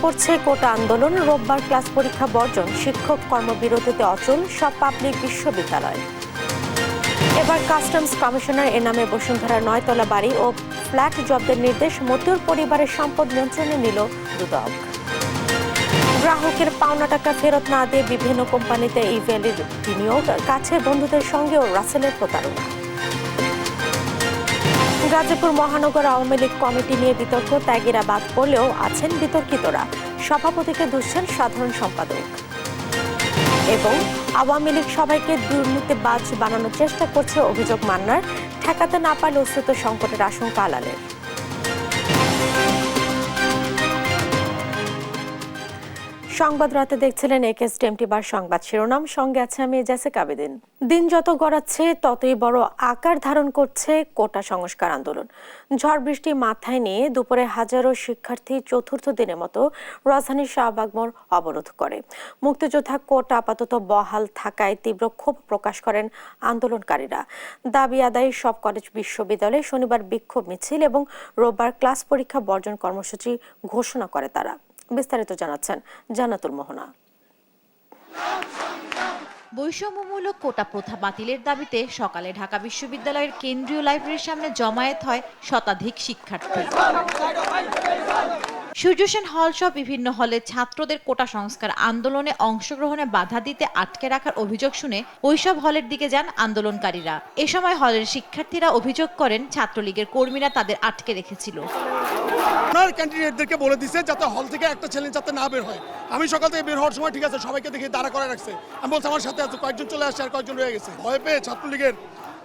পড়ছে কোটা আন্দোলন, রোববার ক্লাস পরীক্ষা বর্জন, শিক্ষক কর্মবিরতিতে অচল সব পাবলিক বিশ্ববিদ্যালয়। এবার কাস্টমস কমিশনার নামে বসুন্ধরার 9 তলা বাড়ি ও ফ্ল্যাট জব্দের নির্দেশ, মতিউর পরিবারের সম্পদ নিয়ন্ত্রণে নিল দুদক। গ্রাহকের পাওনা টাকা ফেরত না দিয়ে বিভিন্ন কোম্পানিতে ইভেলের বিনিয়োগ, কাছের বন্ধুদের সঙ্গেও রাসেলের প্রতারণা। গাজীপুর মহানগর আওয়ামী লীগ কমিটি নিয়ে বিতর্ক, ত্যাগীরা বাদ পড়লেও আছেন বিতর্কিতরা, সভাপতিকে দুষছেন সাধারণ সম্পাদক। এবং আওয়ামী লীগ সবাইকে দুর্নীতিবাজ বানানোর চেষ্টা করছে অভিযোগ মান্নার, ঠেকাতে না পারলে অস্তিত্ব সংকটের আশঙ্কা আলালের। সংবাদ রাতে দেখছিলেন একেএসটিএমটিবার সংবাদ শিরোনাম, সঙ্গে আছে আমি জেসিকা আবেদিন। দিন যত গড়াচ্ছে ততই বড় আকার ধারণ করছে কোটা সংস্কার আন্দোলন। ঝড় বৃষ্টি মাথায় নিয়ে দুপুরে হাজারো শিক্ষার্থী চতুর্থ দিনের মতো রাজধানীর শাহবাগ মোড় অবরোধ করে। মুক্তিযোদ্ধা কোটা আপাতত বহাল থাকায় তীব্র ক্ষোভ প্রকাশ করেন আন্দোলনকারীরা। দাবি আদায়ে সব কলেজ বিশ্ববিদ্যালয়ে শনিবার বিক্ষোভ মিছিল এবং রোববার ক্লাস পরীক্ষা বর্জন কর্মসূচি ঘোষণা করে তারা। বিস্তারিত জানাচ্ছেন জান্নাতুল মোহনা। বৈষম্যমূলক কোটা প্রথা বাতিলের দাবিতে সকালে ঢাকা বিশ্ববিদ্যালয়ের কেন্দ্রীয় লাইব্রেরির সামনে জমায়েত হয় শতাধিক শিক্ষার্থী। সূর্য সেন হল সহ বিভিন্ন হলে ছাত্রদের কোটা সংস্কার আন্দোলনে অংশগ্রহণে বাধা দিতে আটকে রাখার অভিযোগ শুনে ওইসব হলের দিকে যান আন্দোলনকারীরা। এ সময় হলের শিক্ষার্থীরা অভিযোগ করেন ছাত্রলীগের কর্মীরা তাদের আটকে রেখেছিল। ক্যান্ডিডেটদেরকে বলে দিছে যাতে হল থেকে একটা ছেলে যাতে না বের হয়। আমি সকাল থেকে বের হওয়ার সময় ঠিক আছে সবাইকে দেখে দাঁড়া করে রাখছে। আমি বলছি আমার সাথে আছে, কয়েকজন চলে আসছে আর কয়েকজন রয়ে গেছে। ভয় পেয়ে ছাত্রলীগের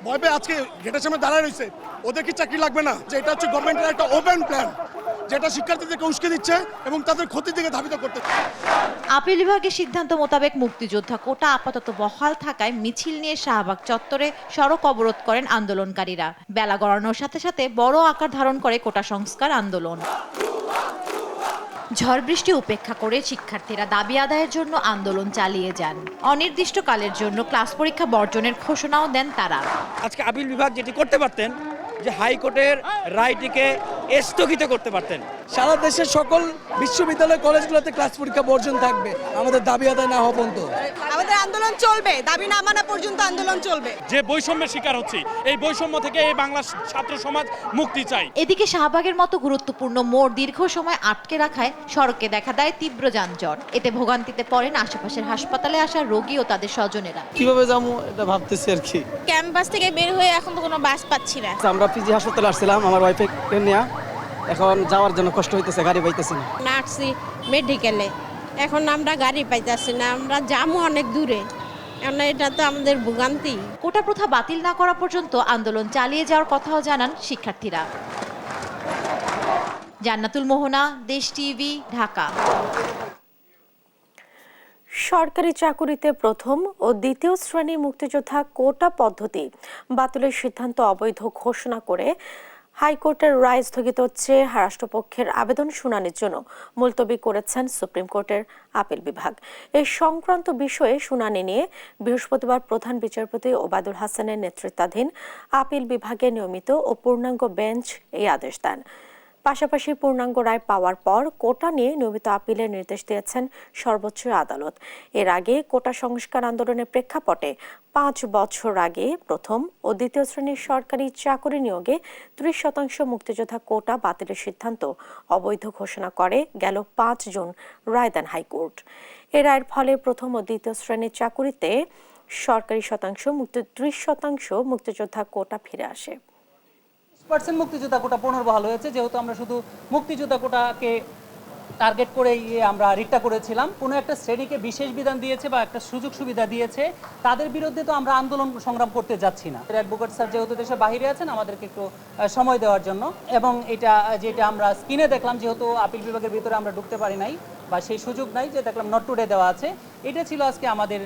ভয় পেয়ে আজকে গেটের সামনে দাঁড়ায় রয়েছে। ওদের কি চাকরি লাগবে না? যে এটা হচ্ছে গভর্নমেন্টের একটা ওপেন প্ল্যান, যেটা শিক্ষার্থীদেরকে উস্কে দিচ্ছে এবং তাদের ক্ষতির দিকে ধাবিত করতে। আপিল বিভাগের সিদ্ধান্ত মোতাবেক মুক্তিযোদ্ধা কোটা আপাতত বহাল থাকায় মিছিল নিয়ে শাহবাগ চত্বরে সড়ক অবরোধ করেন আন্দোলনকারীরা। বেলা গড়ানোর সাথে সাথে বড় আকার ধারণ করে কোটা সংস্কার আন্দোলন। ঝড় বৃষ্টি উপেক্ষা করে শিক্ষার্থীরা দাবি আদায়ের জন্য আন্দোলন চালিয়ে যান। অনির্দিষ্টকালের জন্য ক্লাস পরীক্ষা বর্জনের ঘোষণাও দেন তারা। আজকে আপিল বিভাগ যেটি করতে পারতেন, যে হাইকোর্টের রায়টিকে স্থগিত করতে পারতেন। সারা দেশের সকল বিশ্ববিদ্যালয় কলেজগুলোতে ক্লাস পরীক্ষা বর্জন থাকবে আমাদের দাবি আদায় না হওয়া পর্যন্ত। আমাদের আন্দোলন চলবে, দাবি না মানা পর্যন্ত আন্দোলন চলবে। যে বৈষম্যের শিকার হচ্ছে, এই বৈষম্য থেকে এই বাংলার ছাত্র সমাজ মুক্তি চাই। এদিকে শাহবাগের মতো গুরুত্বপূর্ণ মোড় দীর্ঘ সময় আটকে রাখায় সড়কে দেখা দেয় তীব্র যানজট। এতে ভোগান্তিতে পড়েন আশেপাশের হাসপাতালে আসা রোগী ও তাদের স্বজনেরা। কিভাবে যাবো এটা ভাবতেছি আর কি। ক্যাম্পাস থেকে বের হয়ে এখন তো কোনো বাস পাচ্ছি না। আমরা পিজি হাসপাতালে আসছিলাম আমার ওয়াইফে নিয়ে, এখন যাওয়ার জন্য কষ্ট হইতেছে, গাড়ি পাইতেছি না। নার্সি মেডিকেলে এখন আমরা গাড়ি পাইতেছি না, আমরা যাবো অনেক দূরে। এটা তো আমাদের ভোগান্তি। কোটা প্রথা বাতিল না করা পর্যন্ত আন্দোলন চালিয়ে যাওয়ার কথাও জানান শিক্ষার্থীরা। জান্নাতুল মোহনা, দেশ টিভি, ঢাকা। সরকারি চাকুরিতে প্রথম ও দ্বিতীয় শ্রেণীর মুক্তিযোদ্ধা কোটা পদ্ধতি বাতিলের সিদ্ধান্ত অবৈধ ঘোষণা করে হাইকোর্টের রায় স্থগিত হচ্ছে রাষ্ট্রপক্ষের আবেদন শুনানির জন্য মুলতবি করেছেন সুপ্রিম কোর্টের আপিল বিভাগ। এই সংক্রান্ত বিষয়ে শুনানি নিয়ে বৃহস্পতিবার প্রধান বিচারপতি ওবায়দুল হাসানের নেতৃত্বাধীন আপিল বিভাগের নিয়মিত ও পূর্ণাঙ্গ বেঞ্চ এই আদেশ দেন। পাশাপাশি পূর্ণাঙ্গ রায় পাওয়ার পর কোটা নিয়ে নিয়মিত আপিলের নির্দেশ দিয়েছেন সর্বোচ্চ আদালত। এর আগে কোটা সংস্কার আন্দোলনের প্রেক্ষাপটে 5 বছর আগে প্রথম ও দ্বিতীয় শ্রেণীর সরকারি চাকরি নিয়োগে 30% মুক্তিযোদ্ধা কোটা বাতিলের সিদ্ধান্ত অবৈধ ঘোষণা করে গেল 5 জুন রায় দেন হাইকোর্ট। এ রায়ের ফলে প্রথম ও দ্বিতীয় শ্রেণীর চাকুরিতে সরকারি 30% মুক্তিযোদ্ধা কোটা ফিরে আসে। 30% মুক্তিযোদ্ধা কোটা পুনর্বহাল হয়েছে, যেহেতু আমরা শুধু মুক্তিযোদ্ধা কোটাকে টার্গেট করেই আমরা রিটটা করেছিলাম। কোনো একটা শ্রেণীকে বিশেষ বিধান দিয়েছে বা একটা সুযোগ সুবিধা দিয়েছে, তাদের বিরুদ্ধে তো আমরা আন্দোলন সংগ্রাম করতে যাচ্ছি না। অ্যাডভোকেট স্যার যেহেতু দেশের বাইরে আছেন, আমাদেরকে একটু সময় দেওয়ার জন্য, এবং এটা যেটা আমরা স্ক্রিনে দেখলাম, যেহেতু আপিল বিভাগের ভিতরে আমরা ঢুকতে পারি নাই বা সেই সুযোগ নাই, যে দেখলাম নট টুডে দেওয়া আছে, এটা ছিল আজকে আমাদের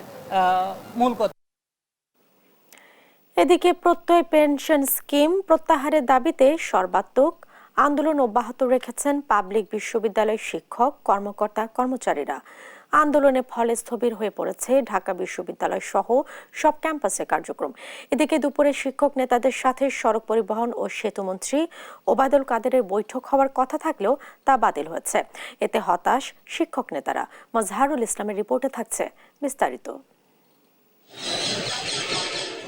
মূল কথা। এদিকে প্রত্যয় পেনশন স্কিম প্রত্যাহারের দাবিতে সর্বাত্মক আন্দোলন অব্যাহত রেখেছেন পাবলিক বিশ্ববিদ্যালয়ের শিক্ষক, কর্মকর্তা, কর্মচারীরা। আন্দোলনের ফলে স্থবির হয়ে পড়েছে ঢাকা বিশ্ববিদ্যালয় সহ সব ক্যাম্পাসের কার্যক্রম। এদিকে দুপুরে শিক্ষক নেতাদের সাথে সড়ক পরিবহন ও সেতুমন্ত্রী ওবায়দুল কাদেরের বৈঠক হওয়ার কথা থাকলেও তা বাতিল হয়েছে। এতে হতাশ শিক্ষক নেতারা। মাজহারুল ইসলামের রিপোর্টে থাকছে বিস্তারিত।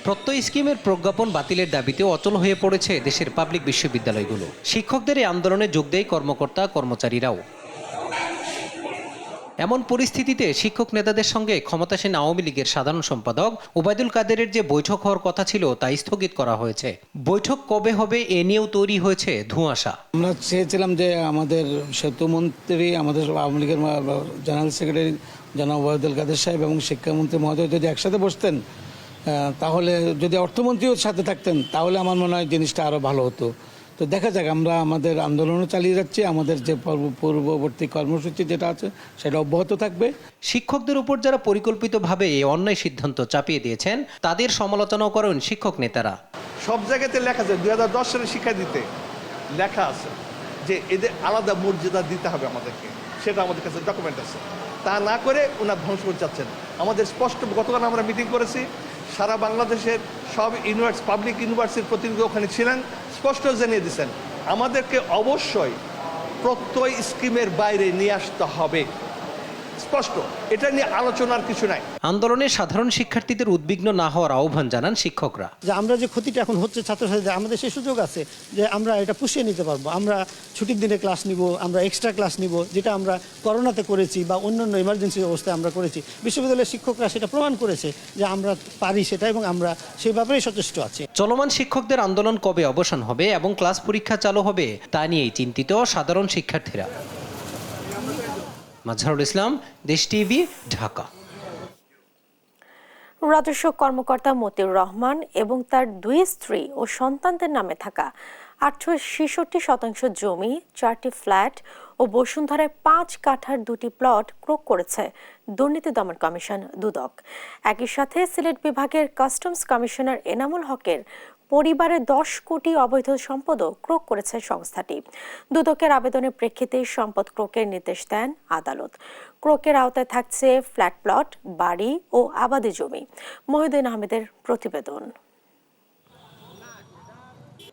প্রত্যয় স্কিমের প্রজ্ঞাপন বাতিলের দাবিতে অচল হয়ে পড়েছে দেশের পাবলিক বিশ্ববিদ্যালয়গুলো। শিক্ষকদের এই আন্দোলনে যোগ দেয় কর্মকর্তা কর্মচারীরাও। এমন পরিস্থিতিতে শিক্ষক নেতাদের সঙ্গে ক্ষমতাসীন আওয়ামী লীগের সাধারণ সম্পাদক ওবায়দুল কাদেরের যে বৈঠক হওয়ার কথা ছিল তা স্থগিত করা হয়েছে। বৈঠক কবে হবে এ নিয়েও তৈরি হয়েছে ধোঁয়াশা। আমরা চেয়েছিলাম যে আমাদের সেতুমন্ত্রী, আমাদের আওয়ামী লীগের জেনারেল সেক্রেটারি জনাব ওবায়দুল কাদের সাহেব এবং শিক্ষামন্ত্রী মহোদয় যদি একসাথে বসতেন, তাহলে যদি অর্থমন্ত্রীও সাথে থাকতেন, তাহলে আমার মনে হয় জিনিসটা আরও ভালো হতো। তো দেখা যাক, আমরা আমাদের আন্দোলনও চালিয়ে যাচ্ছি, আমাদের যে পূর্ববর্তী কর্মসূচি যেটা আছে সেটা অব্যাহত থাকবে। শিক্ষকদের উপর যারা পরিকল্পিতভাবে এই অন্যায় সিদ্ধান্ত চাপিয়ে দিয়েছেন তাদের সমালোচনাও করেন শিক্ষক নেতারা। সব জায়গাতে লেখা আছে 2010 সালে শিক্ষা দিতে লেখা আছে যে এদের আলাদা মর্যাদা দিতে হবে আমাদেরকে, সেটা আমাদের কাছে ডকুমেন্ট আছে। তা না করে ওনার ধ্বংস করতে চাচ্ছেন। আমাদের স্পষ্ট, গতকাল আমরা মিটিং করেছি, সারা বাংলাদেশের সব পাবলিক ইউনিভার্সিটির প্রতিনিধি ওখানে ছিলেন, স্পষ্ট জানিয়ে দিয়েছেন আমাদেরকে অবশ্যই প্রত্যয় স্কিমের বাইরে নিয়ে আসতে হবে। স্পষ্ট, এটা নিয়ে আলোচনার কিছু নাই। আন্দোলনে সাধারণ শিক্ষার্থীদের উদ্বিগ্ন না হওয়ার আহ্বান জানান শিক্ষকরা। যে আমরা যে ক্ষতিটা এখন হচ্ছে ছাত্রছাত্রীদের, আমাদের সেই সুযোগ আছে যে আমরা এটা পুষিয়ে নিতে পারবো। আমরা ছুটির দিনে ক্লাস নিব, আমরা এক্সট্রা ক্লাস নিব, যেটা আমরা করোনাতে করেছি বা অন্যান্য ইমার্জেন্সি অবস্থায় আমরা করেছি। বিশ্ববিদ্যালয়ের শিক্ষকরা সেটা প্রমাণ করেছে যে আমরা পারি সেটা, এবং আমরা সেই ব্যাপারেই সচেষ্ট আছি। চলমান শিক্ষকদের আন্দোলন কবে অবসান হবে এবং ক্লাস পরীক্ষা চালু হবে তা নিয়েই চিন্তিত সাধারণ শিক্ষার্থীরা। মাজহারুল ইসলাম, দেশ টিভি, ঢাকা। রাজস্ব কর্মকর্তা মতিউর রহমান এবং তার 2 স্ত্রী ও সন্তানদের নামে থাকা ৬৬% জমি, 4টি ফ্ল্যাট ও বসুন্ধরায় 5 কাঠার 2টি প্লট ক্রয় করেছে দুর্নীতি দমন কমিশন দুদক। একই সাথে সিলেট বিভাগের কাস্টমস কমিশনার এনামুল হকের পরিবারের 10 কোটি অবৈধ সম্পদও ক্রয় করেছে সংস্থাটি। দুদকের আবেদনের প্রেক্ষিতে সম্পদ ক্রয়ের নির্দেশ দেন আদালত। ক্রয়ের আওতায় থাকছে ফ্ল্যাট প্লট, বাড়ি ও আবাদি জমি। মহিউদ্দিন আহমেদের প্রতিবেদন।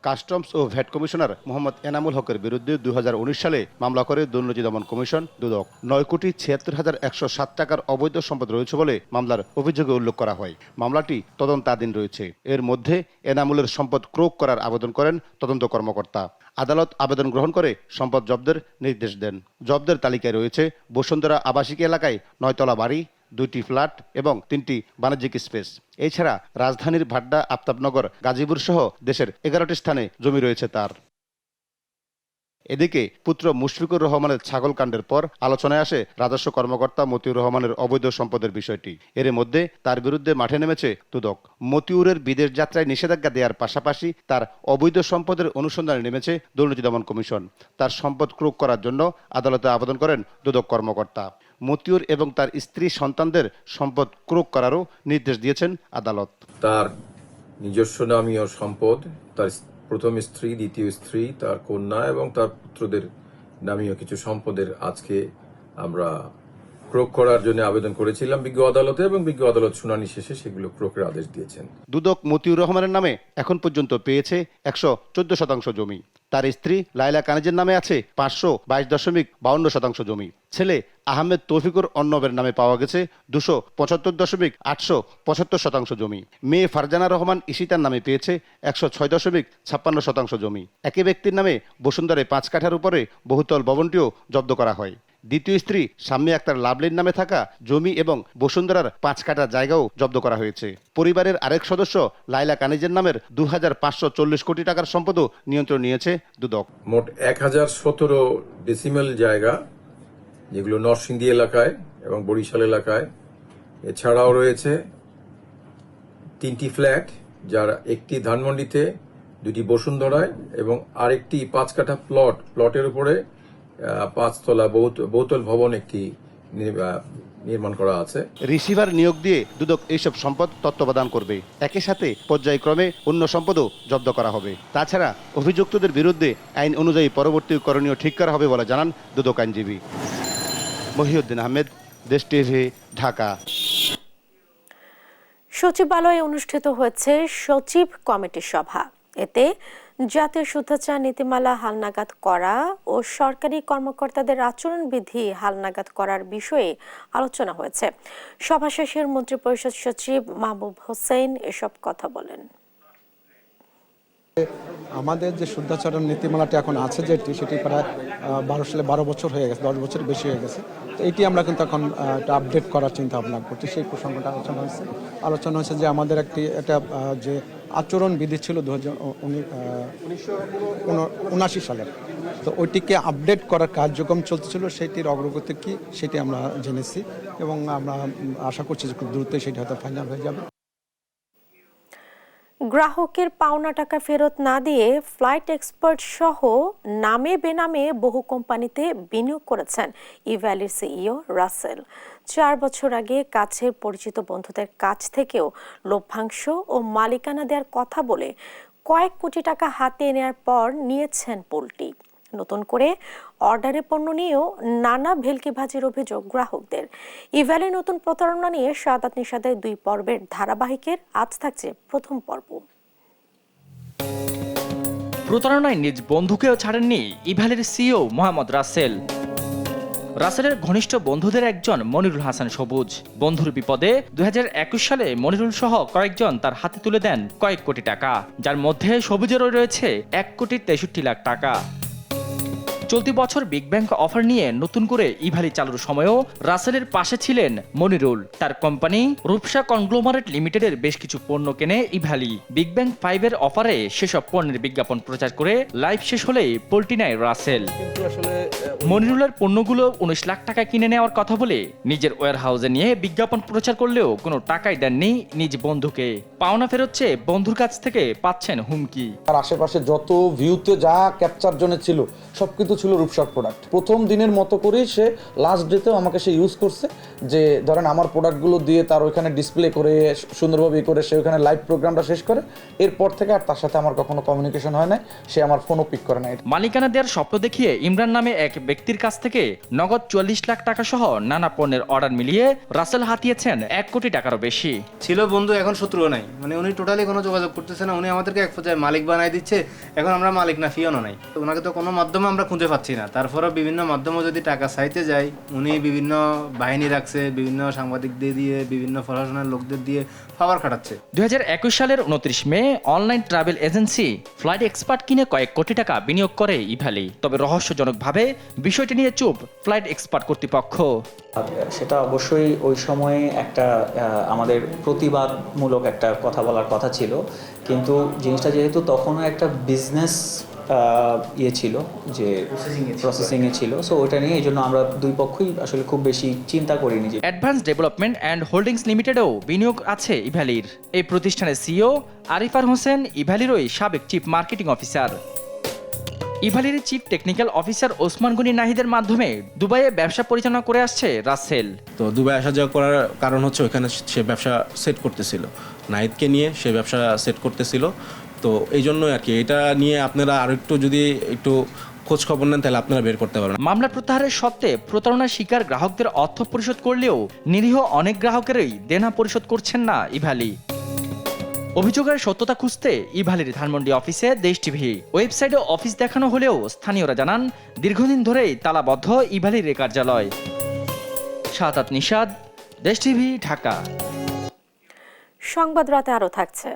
কাস্টমস ও ভ্যাট কমিশনার মোহাম্মদ এনামুল হকের বিরুদ্ধে 2019 সালে মামলা করে দুর্নীতি দমন কমিশন দুদক। 9,76,107 টাকার অবৈধ সম্পদ রয়েছে বলে মামলার অভিযোগে উল্লেখ করা হয়। মামলাটি তদন্তাধীন রয়েছে। এর মধ্যে এনামুলের সম্পদ ক্রয় করার আবেদন করেন তদন্ত কর্মকর্তা। আদালত আবেদন গ্রহণ করে সম্পদ জব্দের নির্দেশ দেন। জব্দের তালিকায় রয়েছে বসুন্ধরা আবাসিক এলাকায় 9 তলা বাড়ি, 2টি ফ্ল্যাট এবং 3টি বাণিজ্যিক স্পেস। এছাড়া রাজধানীর ভাড্ডা, আফতাবনগর, গাজীপুর সহ দেশের 11টি স্থানে জমি রয়েছে তার। এদিকে পুত্র মুশফিকুর রহমানের ছাগল কাণ্ডের পর আলোচনায় আসে রাজস্ব কর্মকর্তা মতিউর রহমানের অবৈধ সম্পদের বিষয়টি। এর মধ্যে তার বিরুদ্ধে মাঠে নেমেছে দুদক। মতিউরের বিদেশ যাত্রায় নিষেধাজ্ঞা দেওয়ার পাশাপাশি তার অবৈধ সম্পদের অনুসন্ধানে নেমেছে দুর্নীতি দমন কমিশন। তার সম্পদ ক্রয় করার জন্য আদালতে আবেদন করেন দুদক কর্মকর্তা। মতিউর এবং তার স্ত্রী সন্তানদের সম্পদ ক্রয় করারও নির্দেশ দিয়েছেন আদালত। তার নিজস্ব নামীয় সম্পদ, তার প্রথম স্ত্রী, দ্বিতীয় স্ত্রী, তার কন্যা এবং তার পুত্রদের নামীয় কিছু সম্পদের আজকে আমরা ক্রয় করার জন্য আবেদন করেছিলাম বিজ্ঞ আদালতে, এবং বিজ্ঞ আদালত শুনানি শেষে সেগুলো ক্রয়ের আদেশ দিয়েছেন। দুদক মতিউর রহমানের নামে এখন পর্যন্ত পেয়েছে 114% জমি। তার স্ত্রী লাইলা কানিজের নামে আছে 522.52% জমি। ছেলে আহমেদ তৌফিকুর অর্ণবের নামে পাওয়া গেছে 275.875% জমি। মেয়ে ফারজানা রহমান ইশিতার নামে পেয়েছে 106.56% জমি। একই ব্যক্তির নামে বসুন্ধরায় 5 কাঠার উপরে বহুতল ভবনটিও জব্দ করা হয়। দ্বিতীয় স্ত্রী শাম্মী আক্তার লাভলির নামে থাকা জমি এবং বসুন্ধরার 5 কাঠা জায়গাও জব্দ করা হয়েছে। পরিবারের আরেক সদস্য লাইলা কানিজের নামের 2,540 কোটি টাকার সম্পদও নিয়ন্ত্রণ নিয়েছে দুদক। মোট 1017 ডেসিমেল জায়গা, যেগুলো নরসিংদী এলাকায় এবং বরিশাল এলাকায়। এছাড়াও রয়েছে 3টি ফ্ল্যাট, যার একটি ধানমন্ডিতে, 2টি বসুন্ধরায় এবং আরেকটি 5 কাঠা প্লটের উপরে 5 তলা বহুতল ভবন একটি নির্মাণ করা আছে। রিসিভার নিয়োগ দিয়ে দুদক এইসব সম্পদ তত্ত্বাবধান করবে। একই সাথে পর্যায়ক্রমে অন্য সম্পদও জব্দ করা হবে। তাছাড়া অভিযুক্তদের বিরুদ্ধে আইন অনুযায়ী পরবর্তী করণীয় ঠিক করা হবে বলে জানান দুদক আইনজীবী। মহিউদ্দিন আহমেদ, দেশ টিভি, ঢাকা। সচিবালয়ে অনুষ্ঠিত হয়েছে সচিব কমিটির সভা। এতে জাতীয় শুদ্ধাচার নীতিমালা হালনাগাদ করা ও সরকারি কর্মকর্তাদের আচরণবিধি হালনাগাদ করার বিষয়ে আলোচনা হয়েছে। সভা শেষে মন্ত্রিপরিষদ সচিব মাহবুব হোসেন এসব কথা বলেন। আমাদের যে শুদ্ধাচরণ নীতিমালাটি এখন আছে যেটি, সেটি প্রায় 12 বছর হয়ে গেছে, 10 বছর বেশি হয়ে গেছে। তো এটি আমরা কিন্তু এখন একটা আপডেট করার চিন্তা ভাবনা করছি। সেই প্রসঙ্গটা আলোচনা হয়েছে যে আমাদের একটা যে আচরণ বিধি ছিল 1979 সালের, তো ওইটিকে আপডেট করার কার্যক্রম চলছিল। সেটির অগ্রগতি কি সেটি আমরা জেনেছি এবং আমরা আশা করছি যে খুব দ্রুতই সেটি হয়তো ফাইনাল হয়ে যাবে। গ্রাহকের পাওনা টাকা ফেরত না দিয়ে ফ্লাইট এক্সপার্ট সহ নামে বেনামে বহু কোম্পানিতে বিনিয়োগ করেছেন ইভ্যালির সিইও রাসেল। 4 বছর আগে কাছের পরিচিত বন্ধুদের কাছ থেকেও লভ্যাংশ ও মালিকানা দেওয়ার কথা বলে কয়েক কোটি টাকা হাতিয়ে নেওয়ার পর নিয়েছেন পোল্টি। নতুন করে অর্ডারে পণ্য নিয়েও নানা ভেলকিবাজির অভিযোগ গ্রাহকদের। ইভ্যালি নতুন প্রতারণা নিয়ে সাদাত নিশাদের 2 পর্বের ধারাবাহিকের আজ থাকছে প্রথম পর্ব। প্রতারণায় নিজ বন্ধুকেও ছাড়েননি ইভ্যালির সিইও মোহাম্মদ রাসেল। রাসেলের ঘনিষ্ঠ বন্ধুদের একজন মনিরুল হাসান সবুজ। বন্ধুর বিপদে 2021 সালে মনিরুল সহ কয়েকজন তার হাতে তুলে দেন কয়েক কোটি টাকা, যার মধ্যে সবুজেরও রয়েছে 1,63,00,000 টাকা। চলতি বছর বিগ ব্যাংক অফার নিয়ে নতুন করে ইভ্যালি চালুর সময়ও রাসেলের পাশে ছিলেন মনিরুল। তার কোম্পানি রূপসা কনগ্লোমারেট লিমিটেডের বেশ কিছু পণ্য কেনে ইভ্যালি। বিগ ব্যাংক 5-এর অফারে সেসব পণ্যের বিজ্ঞাপন প্রচার করে লাইভ শেষ হলেই পল্টি নেয় রাসেল। মনিরুলের পণ্যগুলো 19 লাখ টাকা কিনে নেওয়ার কথা বলে নিজের ওয়্যার হাউসে নিয়ে বিজ্ঞাপন প্রচার করলেও কোনো টাকাই দেননি নিজ বন্ধুকে। পাওনা ফেরত চেয়ে বন্ধুর কাছ থেকে পাচ্ছেন হুমকি। আর আশেপাশে যত ভিউতে যা ক্যাপচার জন্য ছিল সবকিছু ছিল রূপসার প্রোডাক্ট। প্রথম দিনের মতো করেই সে লাস্ট ডেতেও আমাকে সে ইউজ করছে, যে ধরেন আমার প্রোডাক্টগুলো দিয়ে তার ওইখানে ডিসপ্লে করে সুন্দরভাবে করে সে ওইখানে লাইভ প্রোগ্রামটা শেষ করে। এরপর থেকে আর তার সাথে আমার কখনো কমিউনিকেশন হয় নাই, সে আমার ফোনও পিক করে নাই। মালিকানা দেওয়ার স্বপ্ন দেখিয়ে ইমরান নামে এক ব্যক্তির কাছ থেকে নগদ 44 লাখ টাকা সহ নানা পণ্যের অর্ডার মিলিয়ে রাসেল হাতিয়েছেন 1 কোটি টাকারও বেশি। ছিল বন্ধু, এখন শত্রুও নাই। মানে উনি টোটালি কোনো যোগাযোগ করতেছে না। উনি আমাদেরকে এক পর্যায়ে মালিক বানাই দিচ্ছে। এখন আমরা মালিক না, ফিওনও নাই। তো ওনাকে তো কোনো মাধ্যমে আমরা খুঁজে পাচ্ছি না। তারপরেও বিভিন্ন মাধ্যমে যদি টাকা চাইতে যাই, উনি বিভিন্ন বাহিনী রাখছে, বিভিন্ন সাংবাদিকদের দিয়ে, বিভিন্ন প্রশাসনের লোকদের দিয়ে পাওয়ার খাটাচ্ছে। 2021 সালের 29 মে online travel agency flight expert কিনে কয়েক কোটি টাকা বিনিয়োগ করে ইভ্যালি। তবে রহস্যজনকভাবে বিষয়টি নিয়ে চুপ ফ্লাইট এক্সপার্ট কর্তৃপক্ষ। সেটা অবশ্যই ওই সময়ে একটা আমাদের প্রতিবাদমূলক একটা কথা বলার কথা ছিল, কিন্তু জিনিসটা যেহেতু তখনও একটা বিজনেস ছিল, যে প্রসেসিংয়ে ছিল, সো ওইটা নিয়ে এই জন্য আমরা দুই পক্ষই আসলে খুব বেশি চিন্তা করিনি। যে অ্যাডভান্স ডেভেলপমেন্ট অ্যান্ড হোল্ডিংস লিমিটেডেও বিনিয়োগ আছে ইভ্যালির। এই প্রতিষ্ঠানের সিইও আরিফার হোসেন ইভ্যালিরই সাবেক চিফ মার্কেটিং অফিসার। ইভ্যালির chief technical officer Osman Goni নাহিদের মাধ্যমে দুবাইয়ে ব্যবসা পরিচালনা করে আসছে রাসেল। তো দুবাই আসা যাওয়া করার কারণ হচ্ছে ওখানে সে ব্যবসা সেট করতেছিল, নাহিদকে নিয়ে সে ব্যবসা সেট করতেছিল। তো এই জন্য আর কি, এটা নিয়ে আপনারা আর একটু যদি একটু খোঁজ খবর নেন তাহলে আপনারা বের করতে পারবেন। মামলা প্রত্যাহারের সত্ত্বে প্রতারণার শিকার গ্রাহকদের অর্থ পরিশোধ করলেও নিরীহ অনেক গ্রাহকেরই দেনা পরিশোধ করছেন না ইভ্যালি। অভিযোগের সত্যতা খুঁজতে ইভ্যালির ধানমন্ডি অফিসে দেশ টিভি ওয়েবসাইটে অফিস দেখানো হলেও স্থানীয়রা জানান দীর্ঘদিন ধরেই তালাবদ্ধ ইভ্যালির এই কার্যালয়। সাদাত নিশাদ, দেশ টিভি, ঢাকা। সংবাদ রাতে আরো থাকছে।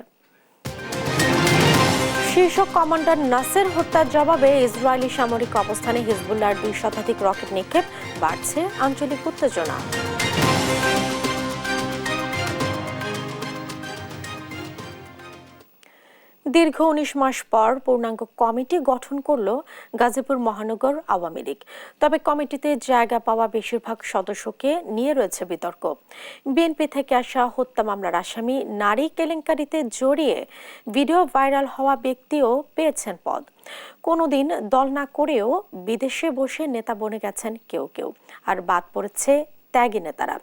শীর্ষ কমান্ডার নাসের হত্যার জবাবে ইসরায়েলি সামরিক অবস্থানে হিজবুল্লাহর 2 শতাধিক রকেট নিক্ষেপ, বাড়ছে আঞ্চলিক উত্তেজনা। দীর্ঘ 19 মাস পর পূর্ণাঙ্গ কমিটি গঠন করল গাজীপুর মহানগর আওয়ামী লীগ। তবে কমিটিতে জায়গা পাওয়া বেশিরভাগ সদস্যকে নিয়ে রয়েছে বিতর্ক। বিএনপি থেকে আসা হত্যা মামলার আসামি, নারী কেলেঙ্কারিতে জড়িয়ে ভিডিও ভাইরাল হওয়া ব্যক্তিও পেয়েছেন পদ। কোনোদিন দল না করেও বিদেশে বসে নেতা বনে গেছেন কেউ কেউ, আর বাদ পড়েছে ত্যাগী নেতারা।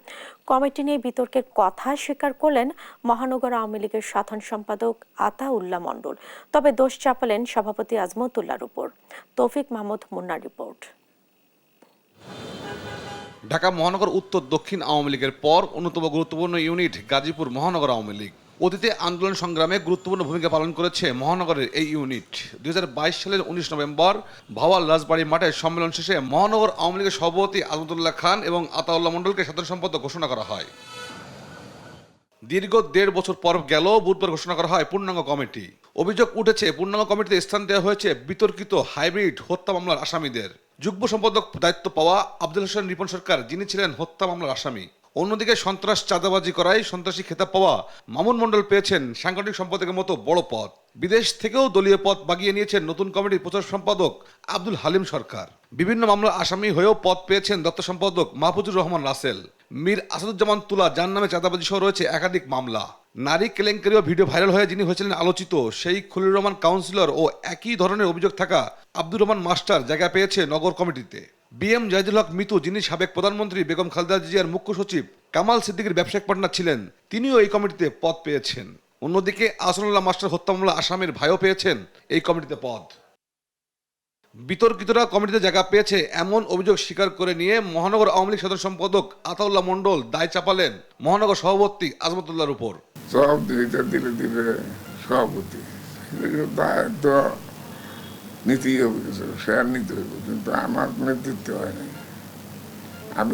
কমিটি নিয়ে বিতর্কের কথা স্বীকার করলেন মহানগর আওয়ামী লীগের সাধারণ সম্পাদক আতাউল্লাহ মণ্ডল। তবে দোষ চাপালেন সভাপতি আজমতুল্লাহর উপর। তৌফিক মাহমুদ মুন্নার রিপোর্ট। ঢাকা মহানগর উত্তর দক্ষিণ আওয়ামী লীগের পর অন্যতম গুরুত্বপূর্ণ ইউনিট গাজীপুর মহানগর আওয়ামী লীগ। অতীতে আন্দোলন সংগ্রামে গুরুত্বপূর্ণ ভূমিকা পালন করেছে মহানগরের এই ইউনিট। 2022 সালের 19 নভেম্বর ভাওয়াল রাজবাড়ী মাঠে সম্মেলন শেষে মহানগর আওয়ামী লীগের সভাপতি আজমতুল্লাহ খান এবং আতাউল্লাহ মণ্ডলকে সাধারণ সম্পাদক ঘোষণা করা হয়। দীর্ঘ 1.5 বছর পর গেল বুধবার ঘোষণা করা হয় পূর্ণাঙ্গ কমিটি। অভিযোগ উঠেছে পূর্ণাঙ্গ কমিটিতে স্থান দেওয়া হয়েছে বিতর্কিত হাইব্রিড হত্যা মামলার আসামিদের। যুগ্ম সম্পাদক দায়িত্ব পাওয়া আব্দুল হোসেন রিপন সরকার, যিনি ছিলেন হত্যা মামলার আসামি। অন্যদিকে সন্ত্রাস চাঁদাবাজি করায় সন্ত্রাসী খেতাব পাওয়া মামুন মণ্ডল পেয়েছেন সাংগঠনিক সম্পাদকের মতো বড় পদ। বিদেশ থেকেও দলীয় পদ বাগিয়ে নিয়েছেন নতুন কমিটির প্রচার সম্পাদক আব্দুল হালিম সরকার। বিভিন্ন মামলার আসামি হয়েও পদ পেয়েছেন দপ্তর সম্পাদক মাহফুজুর রহমান রাসেল। মীর আসাদুজ্জামান তুলা, যার নামে চাঁদাবাজি সহ রয়েছে একাধিক মামলা। নারী কেলেঙ্কারিও ভিডিও ভাইরাল হয়ে যিনি হয়েছিলেন আলোচিত সেই খলিলুর রহমান কাউন্সিলর ও একই ধরনের অভিযোগ থাকা আব্দুর রহমান মাস্টার জায়গা পেয়েছে নগর কমিটিতে। বিএম জাহিদুল হক মিতু, যিনি সাবেক প্রধানমন্ত্রী বেগম খালেদা জিয়ার মুখ্য সচিব কামাল সিদ্দিকীর ব্যবসায়িক পার্টনার ছিলেন, তিনিও এই কমিটিতে পদ পেয়েছেন। অন্যদিকে আহসানুল্লাহ মাস্টার হত্যা মামলা আসামির ভাইও পেয়েছেন এই কমিটিতে পদ। বিতর্কিতরা কমিটিতে জায়গা পেয়েছে এমন অভিযোগ স্বীকার করে নিয়ে মহানগর আওয়ামী লীগ সাধারণ সম্পাদক আতাউল্লাহ মণ্ডল দায় চাপালেন মহানগর সভাপতি আজমতুল্লাহর উপর। সভাপতিটা ধীরে ধীরে সভাপতি দায়িত্ব নীতি হবে, কিছু শেয়ার নিতে হইব, কিন্তু আমার নেতৃত্ব হয়নি। আমি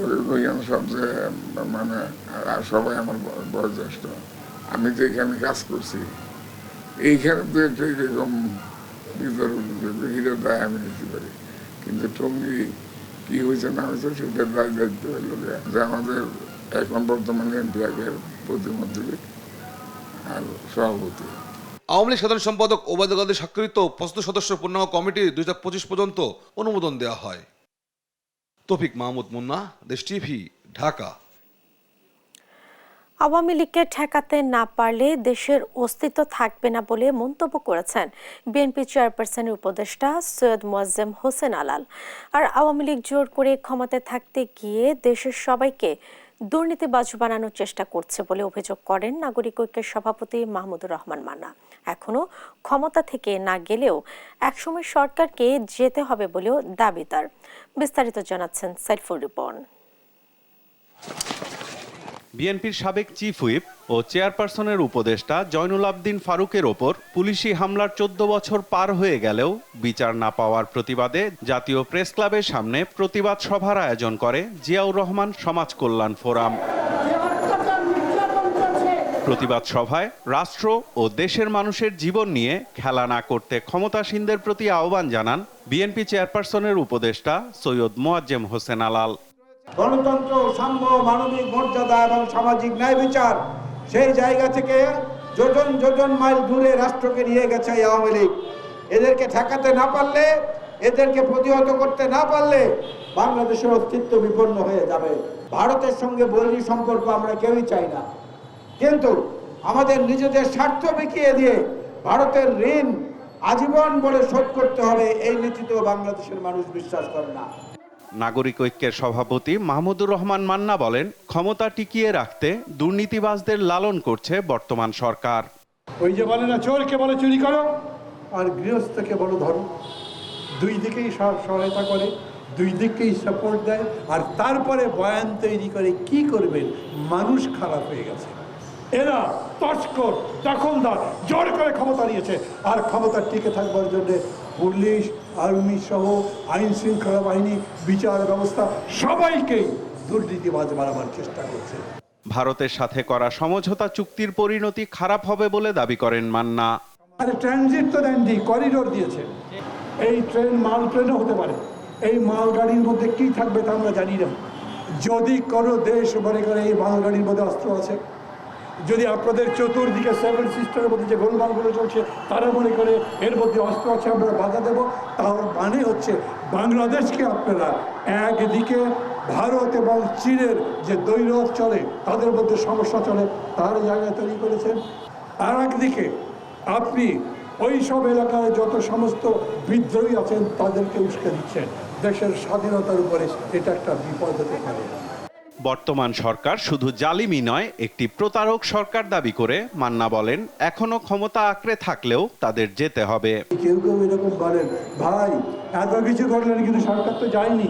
সবচেয়ে মানে সবাই আমার বয়োজ্যেষ্ঠ। আমি যেখানে কাজ করছি এইখানে তো একটা এরকম হিরোর দায় আমি নিতে পারি, কিন্তু টঙ্গী কি হয়েছে না হয়েছে সেটার দায় দায়িত্ব হইল যে আমাদের এখন বর্তমানে এমপি আগের প্রতিমন্ত্রী আর সভাপতি। আওয়ামী লীগ সাধারণ সম্পাদক ওবায়দুল কাদের স্বাক্ষরিত 75 সদস্য পূর্ণাঙ্গ কমিটি 2025 পর্যন্ত অনুমোদন দেওয়া হয়। তৌফিক মাহমুদ মুন্না, দেশ টিভি, ঢাকা। আওয়ামী লীগকে ঠেকাতে না পারলে দেশের অস্তিত্ব থাকবে না বলে মন্তব্য করেছেন বিএনপি চেয়ারপারসনের উপদেষ্টা সৈয়দ মোয়াজ্জেম হোসেন আলাল। আর আওয়ামী লীগ জোর করে ক্ষমতায় থাকতে গিয়ে দেশের সবাইকে দুর্নীতিবাজ বানানোর চেষ্টা করছে বলে অভিযোগ করেন নাগরিক ঐক্যের সভাপতি মাহমুদুর রহমান মান্না। এখনো ক্ষমতা থেকে না গেলেও একসময় সরকারকে যেতে হবে বলেও দাবি তার। বিস্তারিত জানাচ্ছেন সাইফুর রিপন। বিএনপির সাবেক চিফ হুইপ ও চেয়ারপারসনের উপদেষ্টা জয়নুল আবদিন ফারুকের ওপর পুলিশি হামলার 14 বছর পার হয়ে গেলেও বিচার না পাওয়ার প্রতিবাদে জাতীয় প্রেস ক্লাবের সামনে প্রতিবাদ সভার আয়োজন করে জিয়াউর রহমান সমাজ কল্যাণ ফোরাম। প্রতিবাদ সভায় রাষ্ট্র ও দেশের মানুষের জীবন নিয়ে খেলা না করতে ক্ষমতাসীনদের প্রতি আহ্বান জানান বিএনপি চেয়ারপারসনের উপদেষ্টা সৈয়দ মোয়াজ্জেম হোসেন আলাল। গণতন্ত্র, সাম্য, মানবিক মর্যাদা এবং সামাজিক ন্যায় বিচার, সেই জায়গা থেকে যোজন যোজন মাইল দূরে রাষ্ট্রকে নিয়ে গেছে এই আওয়ামী লীগ। এদেরকে ঠেকাতে না পারলে, এদেরকে প্রতিহত করতে না পারলে বাংলাদেশের অস্তিত্ব বিপন্ন হয়ে যাবে। ভারতের সঙ্গে বৈরী সম্পর্ক আমরা কেউই চাই না, কিন্তু আমাদের নিজেদের স্বার্থ বিকিয়ে দিয়ে ভারতের ঋণ আজীবন বলে শোধ করতে হবে, এই নীতিতেও বাংলাদেশের মানুষ বিশ্বাস করে না। নাগরিক ঐক্যের সভাপতি মাহমুদুর রহমান মান্না বলেন, ক্ষমতা টিকিয়ে রাখতে দুর্নীতিবাজদের লালন করছে বর্তমান সরকার। ওই যে বলে না, চোরকে বলে চুরি করো আর গৃহস্থকে বলো ধরো, দুই দিকেই সহায়তা করে, দুই দিকেই সাপোর্ট দেয়, আর তারপরে বয়ান তৈরি করে কি করবেন, মানুষ খারাপ হয়ে গেছে। এরা তস্কর, দখলদার, জোর করে ক্ষমতা নিয়েছে, আর ক্ষমতা টিকে থাকবার জন্য পুলিশ, আর্মি সহ আইন শৃঙ্খলা বাহিনী, বিচার ব্যবস্থা সবাইকেই দুর্নীতিবাজ বানাবার চেষ্টা করছে। ভারতের সাথে করা সমঝোতা চুক্তির পরিণতি খারাপ হবে বলে দাবি করেন মান্না। আরে ট্রানজিট তো দেননি, করিডোর দিয়েছে। এই ট্রেন মাল ট্রেনও হতে পারে, এই মালগাড়ির মধ্যে কি থাকবে তা আমরা জানি না। যদি কোনো দেশ মনে করে এই মালগাড়ির মধ্যে অস্ত্র আছে, যদি আপনাদের চতুর্দিকে সেভেন সিস্টারের মধ্যে যে গোলমালগুলো চলছে তারা মনে করে এর মধ্যে অস্ত্র আছে, আমরা বাধা দেবো, তার মানে হচ্ছে বাংলাদেশকে আপনারা একদিকে ভারত এবং চীনের যে দ্বৈরথ চলে, তাদের মধ্যে সমস্যা চলে, তার জায়গায় তৈরি করেছেন। আর একদিকে আপনি ওই সব এলাকায় যত সমস্ত বিদ্রোহী আছেন তাদেরকে উস্কে দিচ্ছেন। দেশের স্বাধীনতার উপরে এটা একটা বিপদ হতে পারে। বর্তমান সরকার শুধু জালিমি নয়, একটি প্রতারক সরকার দাবি করে মান্না বলেন, এখনো ক্ষমতা আঁকড়ে থাকলেও তাদের যেতে হবে। কেউ কেউ এরকম বলেন, ভাই এত কিছু করলেন কিন্তু সরকার তো যায়নি,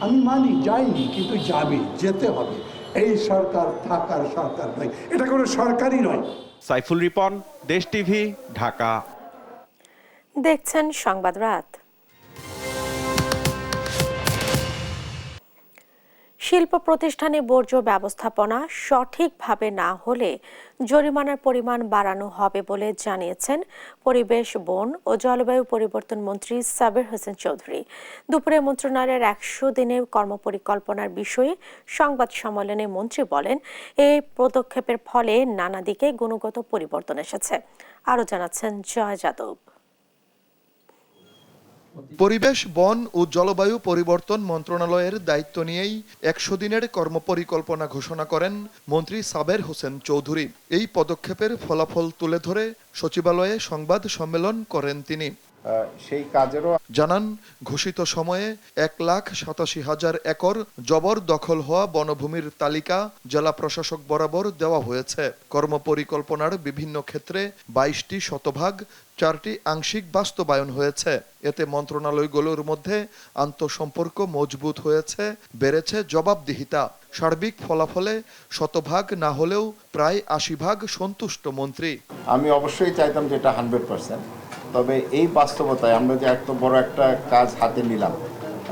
আমি মানি যাইনি, কিন্তু যাবে, যেতে হবে। এই সরকার থাকার সরকার নয়, এটা কোনো সরকারই নয়। সাইফুল রিপন, দেশ টিভি, ঢাকা। দেখছেন সংবাদ রাত। শিল্প প্রতিষ্ঠানে বর্জ্য ব্যবস্থাপনা সঠিকভাবে না হলে জরিমানার পরিমাণ বাড়ানো হবে বলে জানিয়েছেন পরিবেশ, বন ও জলবায়ু পরিবর্তন মন্ত্রী সাবের হোসেন চৌধুরী। দুপুরে মন্ত্রণালয়ের 100 দিনের কর্মপরিকল্পনার বিষয়ে সংবাদ সম্মেলনে মন্ত্রী বলেন, এই পদক্ষেপের ফলে নানা দিকে গুণগত পরিবর্তন এসেছে। আরও জানাচ্ছেন জয় যাদব। পরিবেশ, বন ও জলবায়ু পরিবর্তন মন্ত্রণালয়ের দায়িত্ব নিয়েই 100 দিনের কর্মপরিকল্পনা ঘোষণা করেন মন্ত্রী সাবের হোসেন চৌধুরী। এই পদক্ষেপের ফলাফল তুলে ধরে সচিবালয়ে সংবাদ সম্মেলন করেন তিনি। সেই কাজেরও জানান, ঘোষিত সময়ে 1,87,000 একর জবরদখল হওয়া বনভূমির তালিকা জেলা প্রশাসক বরাবর দেওয়া হয়েছে। কর্মপরিকল্পনার বিভিন্ন ক্ষেত্রে 22টি শতভাগ, 4টি আংশিক বাস্তবায়ন হয়েছে। এতে মন্ত্রণালয়গুলোর মধ্যে আন্তঃসম্পর্ক মজবুত হয়েছে, বেড়েছে জবাবদিহিতা। সার্বিক ফলাফলে শতভাগ না হলেও প্রায় 80 ভাগ সন্তুষ্ট মন্ত্রী। আমি অবশ্যই চাইতাম যে এটা 100%, তবে এই বাস্তবতায় আমরা যে এত বড় একটা কাজ হাতে নিলাম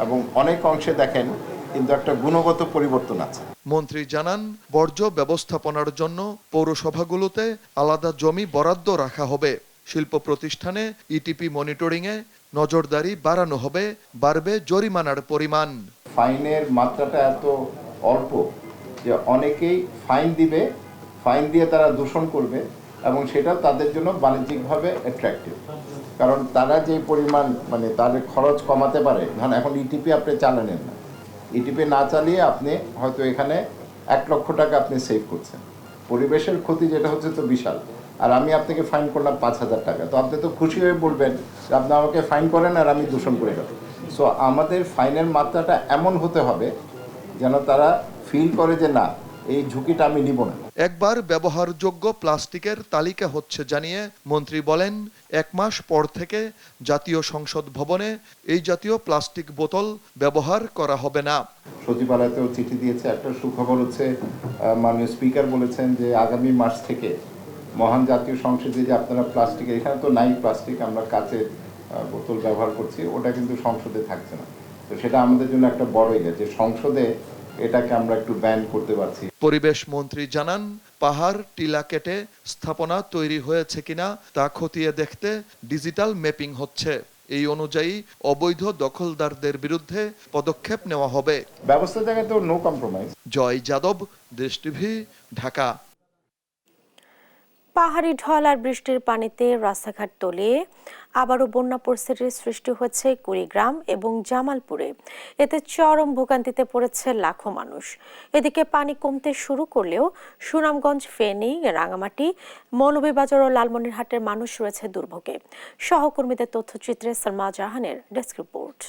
এবং অনেক অংশে দেখেন কিন্তু একটা গুণগত পরিবর্তন আছে। মন্ত্রী জানান, বর্জ্য ব্যবস্থাপনার জন্য পৌরসভাগুলোতে আলাদা জমি বরাদ্দ রাখা হবে। শিল্প প্রতিষ্ঠানে ইটিপি মনিটরিংয়ে নজরদারি বাড়ানো হবে, বাড়বে জরিমানার পরিমাণ। ফাইনের মাত্রাটা এত অল্প যে অনেকেই ফাইন দিবে, ফাইন দিয়ে তারা দূষণ করবে এবং সেটা তাদের জন্য বাণিজ্যিকভাবে অ্যাট্রাকটিভ, কারণ তারা যে পরিমাণ তাদের খরচ কমাতে পারে। ধরেন এখন ইটিপি আপনি চালানেন না, ইটিপি না চালিয়ে আপনি হয়তো এখানে 1 লক্ষ টাকা আপনি সেভ করছেন। পরিবেশের ক্ষতি যেটা হচ্ছে তো বিশাল, আর আমি আপনাকে ফাইন করলাম 5,000 টাকা, তো আপনি তো খুশি হয়ে বলবেন যে আপনি আমাকে ফাইন করেন আর আমি দূষণ করে গেলাম। সো আমাদের ফাইনের মাত্রাটা এমন হতে হবে যেন তারা ফিল করে যে না, এই ঝুঁকিটা আমি নিব না। একবার ব্যবহারযোগ্য প্লাস্টিকের তালিকা হচ্ছে জানিয়ে মন্ত্রী বলেন, 1 মাস পর থেকে জাতীয় সংসদ ভবনে এই জাতীয় প্লাস্টিক বোতল ব্যবহার করা হবে না। সচিবালয়তেও চিঠি দিয়েছে। একটা সুখবর হচ্ছে, মাননীয় স্পিকার বলেছেন যে আগামী মাস থেকে মহান জাতীয় সংসদে যে আপনারা প্লাস্টিকের, এখানে তো নাই প্লাস্টিক, আমরা কাচের বোতল ব্যবহার করছি, ওটা কিন্তু সংসদে থাকছে না। তো সেটা আমাদের জন্য একটা বড় ইয়ে যে সংসদে এটাকে আমরা একটু ব্যান করতে পারছি। পরিবেশ মন্ত্রী জানান, পাহাড় টিলা কেটে স্থাপনা তৈরি হয়েছে কিনা তা খতিয়ে দেখতে ডিজিটাল ম্যাপিং হচ্ছে। এই অনুযায়ী অবৈধ দখলদারদের বিরুদ্ধে পদক্ষেপ নেওয়া হবে। ব্যবস্থা জায়গায় তো নো কম্প্রোমাইজ। জয় যাদব, দেশ টিভি, ঢাকা। পাহাড়ি ঢল আর বৃষ্টির পানিতে রাস্তাঘাট তলিয়ে আবারও বন্যা পরিস্থিতির সৃষ্টি হয়েছে কুড়িগ্রাম এবং জামালপুরে। এতে চরম ভোগান্তিতে পড়েছে লাখো মানুষ। এদিকে পানি কমতে শুরু করলেও সুনামগঞ্জ, ফেনী, রাঙামাটি, মৌলভীবাজার ও লালমনিরহাটের মানুষ রয়েছে দুর্ভোগে। সহকর্মীদের তথ্যচিত্রে সালমা জাহানের ডেস্ক রিপোর্ট।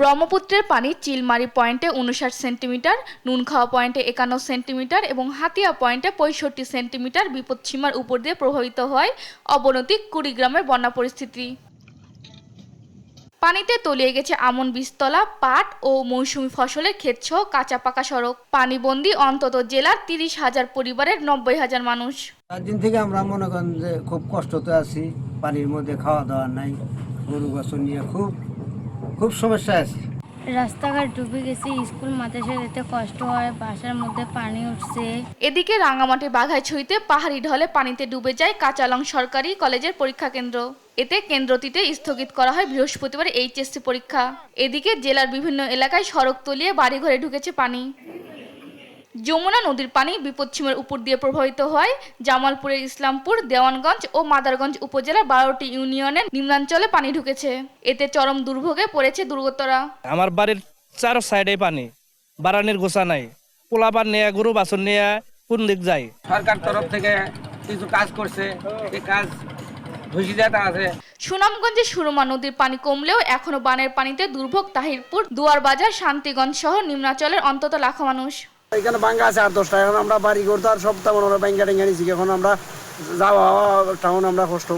ব্রহ্মপুত্রের পানি চিলমারি পয়েন্টে 59 সেন্টিমিটার, নুনখাওয়া পয়েন্টে 51 সেন্টিমিটার এবং হাতিয়া পয়েন্টে 65 সেন্টিমিটার বিপদসীমার উপর দিয়ে প্রভাবিত হয় অবনতি কুড়িগ্রামের বন্যা পরিস্থিতি। পানিতে তলিয়ে গেছে আমন বীজতলা, পাট ও মৌসুমী ফসলের ক্ষেতসহ কাঁচা পাকা সড়ক। পানিবন্দী অন্তত জেলার 30,000 পরিবারের 90,000 মানুষ। 4 দিন থেকে আমরা মনে করেন যে খুব কষ্টতে আছি, পানির মধ্যে খাওয়া দাওয়া নাই, গরু বাছুর নিয়ে খুব সমস্যা আছে। রাস্তাঘাট ডুবে গেছে, স্কুল মাদ্রাসা যেতে কষ্ট হয়, বাসার মধ্যে পানি উঠছে। এদিকে রাঙামাটি বাঘাইছড়িতে পাহাড়ি ঢলে পানিতে ডুবে যায় কাঁচালং সরকারি কলেজের পরীক্ষা কেন্দ্র। এতে কেন্দ্রটিতে স্থগিত করা হয় বৃহস্পতিবার এইচএসসি পরীক্ষা। এদিকে জেলার বিভিন্ন এলাকায় সড়ক তলিয়ে বাড়িঘরে ঢুকেছে পানি। যমুনা নদীর পানি বিপদসীমার উপর দিয়ে প্রবাহিত হয় জামালপুরের ইসলামপুর, দেওয়ানগঞ্জ ও মাদারগঞ্জ উপজেলার 12টি ইউনিয়নের নিম্নাঞ্চলে পানি ঢুকেছে। এতে চরম দুর্ভোগে পড়েছে দুর্গতরা। আমার বাড়ির 4 সাইডে পানি, বারানের গোছা নাই, পোলাপান নেয়া, গরু বাছুর নেয়া কোন দিক যায়। সরকার তরফ থেকে কিছু কাজ করছে, এই কাজ ধসিজাতা আছে। সুনামগঞ্জে সুরমা নদীর পানি কমলেও এখনো বানের পানিতে দুর্ভোগ তাহিরপুর, দুয়ারবাজার, শান্তিগঞ্জ সহ নিম্নাঞ্চলের অন্তত লাখো মানুষ। এখানে বাঙ্গা আছে 8-10টা, এখন আমরা বাড়ি করতে আর সব তেমন ওরা ব্যাঙ্গা টেঙ্গা নিচ্ছি। এখন আমরা যাওয়া টাউন আমরা কষ্ট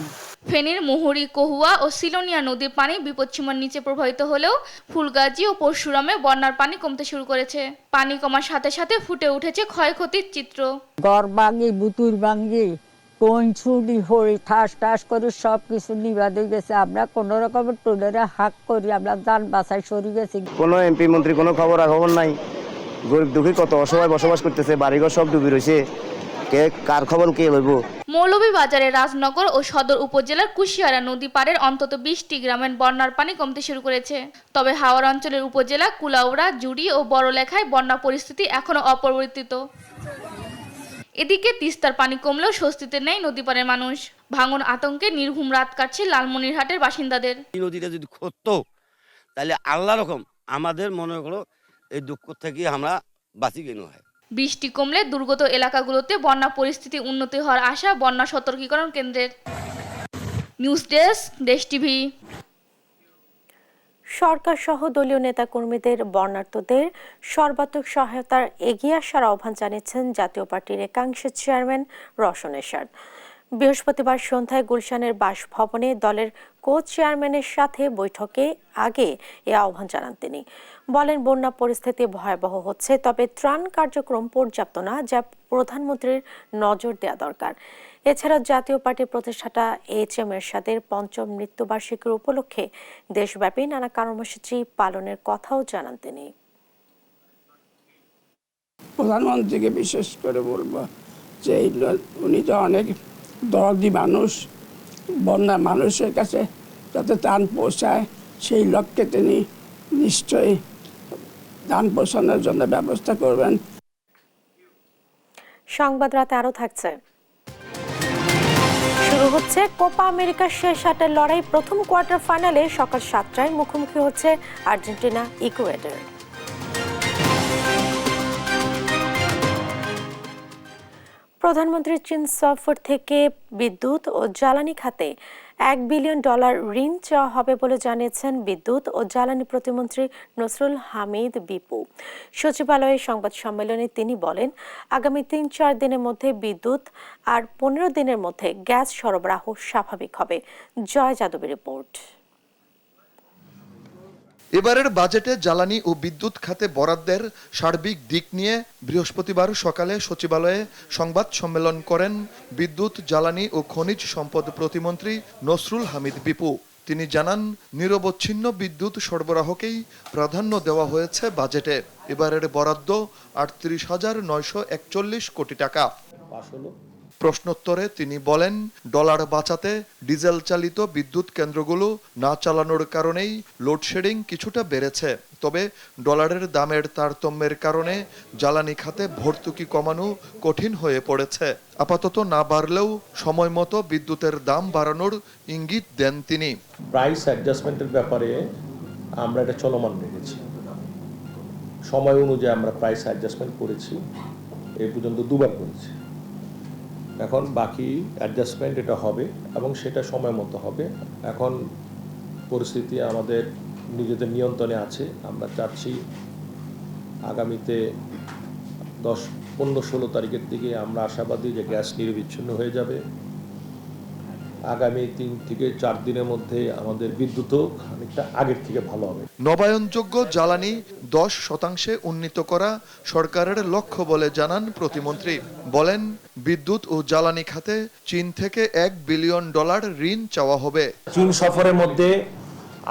ফেনীর মুহুরী, কহুয়া ও সিলোনিয়া নদীর পানি বিপদসীমার নিচে প্রবাহিত হলেও ফুলগাজী ও পরশুরামে বন্যার পানি কমতে শুরু করেছে। পানি কমার সাথে সাথে ফুটে উঠেছে ক্ষয়ক্ষতির চিত্র। গড় ভাঙি, বুতুর ভাঙি, কোন ছুটি হয়ে ঠাস ঠাস করে সব কিছু নিবাদে গেছে। আমরা কোন রকমের টোলেরা হাক করি, আমরা যান বাসায় সরে গেছি। কোনো এমপি মন্ত্রী কোনো খবর নাই। গরিব দুঃখী কত অসহায় বসবাস করতেছে, বাড়িঘর সব ডুবে রয়েছে। কে কার খবর কে লইব? মৌলভীবাজারের রাজনগর ও সদর উপজেলার কুশিয়ারা নদী পাড়ের অন্তত 20টি গ্রামের বন্যার পানি কমতে শুরু করেছে। তবে হাওর অঞ্চলের উপজেলা কুলাউড়া, জুড়ি ও বড়লেখায় বন্যা পরিস্থিতি এখনো অপরিবর্তিত। এদিকে তিস্তার পানি কমলেও স্বস্তিতে নেই নদীপাড়ের মানুষ। ভাঙন আতঙ্কে নির্ঘুম রাত কাটছে লালমনিরহাটের বাসিন্দাদের। নদীটা যদি খুঁজতো তাহলে আল্লাহ রকম আমাদের মনে করো এই দুঃখ থেকে আমরা বাঁচি গেল হয়। বৃষ্টি কমলে দুর্গত এলাকাগুলোতে বন্যা পরিস্থিতি উন্নতি হওয়ার আশা বন্যা সতর্কীকরণ কেন্দ্রের। News desk, Desh TV. সরকার সহ দলীয় নেতাকর্মীদের বন্যার্তদের সর্বাত্মক সহায়তার এগিয়ে আসার আহ্বান জানিয়েছেন জাতীয় পার্টির একাংশের চেয়ারম্যান রওশন এরশাদ। বৃহস্পতিবার সন্ধ্যায় গুলশানের বাসভবনে দলের কো চেয়ারম্যানের সাথে বৈঠকে আগে এ আহ্বান জানান তিনি। বলেন, বন্যা পরিস্থিতি ভয়াবহ হচ্ছে, তবে ত্রাণ কার্যক্রম পর্যাপ্ত না, যা প্রধানমন্ত্রীর নজর দেওয়া দরকার। এছাড়া জাতীয় পার্টির প্রতিষ্ঠাতা এইচ.এম. এরশাদের ৫ম মৃত্যুবার্ষিকীর উপলক্ষে দেশব্যাপী নানা কর্মসূচি পালনের কথাও জানান তিনি। প্রধানমন্ত্রীকে বিশেষ করে বলবো যে উনি তো অনেক দরদি মানুষ, বন্যা মানুষের কাছে যাতে ত্রাণ পৌঁছায় সেই লক্ষ্যে তিনি নিশ্চয়ই ত্রাণ পৌঁছানোর জন্য ব্যবস্থা করবেন। সংবাদ রাতে আরো থাকছে। শুরু হচ্ছে কোপা আমেরিকার শেষ 8-এর লড়াই। প্রথম কোয়ার্টার ফাইনালে সকাল 7টায় মুখোমুখি হচ্ছে আর্জেন্টিনা ইকুয়েডর। প্রধানমন্ত্রীর চীন সফর থেকে বিদ্যুৎ ও জ্বালানি খাতে $1 বিলিয়ন ঋণ চাওয়া হবে বলে জানিয়েছেন বিদ্যুৎ ও জ্বালানি প্রতিমন্ত্রী নসরুল হামিদ বিপু। সচিবালয়ে সংবাদ সম্মেলনে তিনি বলেন, আগামী 3-4 দিনের মধ্যে বিদ্যুৎ আর 15 দিনের মধ্যে গ্যাস সরবরাহ স্বাভাবিক হবে। জয় যাদবের রিপোর্ট। এবারের বাজেটে জ্বালানি ও বিদ্যুৎ খাতে বরাদ্দের সার্বিক দিক নিয়ে বৃহস্পতিবার সকালে সচিবালয়ে সংবাদ সম্মেলন করেন বিদ্যুৎ, জ্বালানি ও খনিজ সম্পদ প্রতিমন্ত্রী নসরুল হামিদ বিপু। তিনি জানান, নিরবচ্ছিন্ন বিদ্যুৎ সরবরাহকেই প্রাধান্য দেওয়া হয়েছে বাজেটে। এবারের বরাদ্দ 38,941 কোটি টাকা। প্রশ্নোত্তরে তিনি বলেন, ডলার বাঁচাতে ডিজেল চালিত বিদ্যুৎ কেন্দ্রগুলো না চালানোর কারণেই লোডশেডিং কিছুটা বেড়েছে। তবে ডলারের দামের তারতম্যের কারণে জ্বালানি খাতে ভর্তুকি কমানো কঠিন হয়ে পড়েছে। আপাতত না বাড়লেও সময় মতো বিদ্যুতের দাম বাড়ানোর ইঙ্গিত দেন তিনি। প্রাইস অ্যাডজাস্টমেন্টের ব্যাপারে আমরা এটা চলমান রেখেছি। সময় অনুযায়ী আমরা প্রাইস অ্যাডজাস্টমেন্ট করেছি, এই পর্যন্ত 2বার করেছি। এখন বাকি অ্যাডজাস্টমেন্ট এটা হবে এবং সেটা সময় মতো হবে। এখন পরিস্থিতি আমাদের নিজেদের নিয়ন্ত্রণে আছে। আমরা চাচ্ছি আগামীতে 10, 15, 16 তারিখের দিকে আমরা আশাবাদী যে গ্যাস নিরবিচ্ছিন্ন হয়ে যাবে। আগামী 3 থেকে 4 দিনের মধ্যে আমাদের বিদ্যুৎও খানিকটা আগের থেকে ভালো হবে। নবায়নযোগ্য জ্বালানি 10% উন্নীত করা সরকারের লক্ষ্য বলে জানান প্রতিমন্ত্রী। বলেন, বিদ্যুৎ ও জ্বালানি খাতে চীন থেকে $1 বিলিয়ন ঋণ চাওয়া হবে। চীন সফরের মধ্যে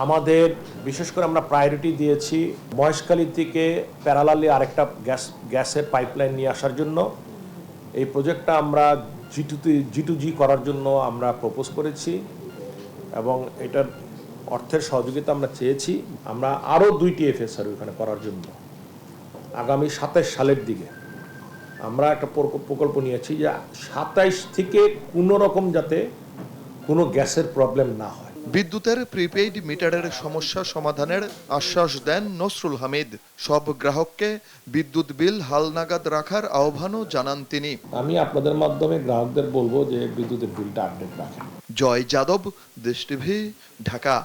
আমাদের বিশেষ করে আমরা প্রায়োরিটি দিয়েছি মহেশখালী থেকে প্যারালালি আরেকটা গ্যাসের পাইপলাইন নিয়ে আসার জন্য। এই প্রজেক্টটা আমরা G2G করার জন্য আমরা প্রপোজ করেছি এবং এটার অর্থের সহযোগিতা আমরা চেয়েছি। আমরা আরও 2টি FSRU ওখানে করার জন্য আগামী 27 সালের দিকে আমরা একটা প্রকল্প নিয়েছি যে 27 থেকে কোনো রকম যাতে কোনো গ্যাসের প্রবলেম না হয়। বিদ্যুতের প্রিপেইড মিটারের সমস্যা সমাধানের আশ্বাস দেন নসরুল হামিদ। সব গ্রাহককে বিদ্যুৎ বিল হালনাগাদ রাখার আহ্বানও জানান তিনি। আমি আপনাদের মাধ্যমে গ্রাহকদের বলবো যে বিদ্যুতের বিলটা আপডেট রাখেন। জয় যাদব, দেশ টিভি, ঢাকা।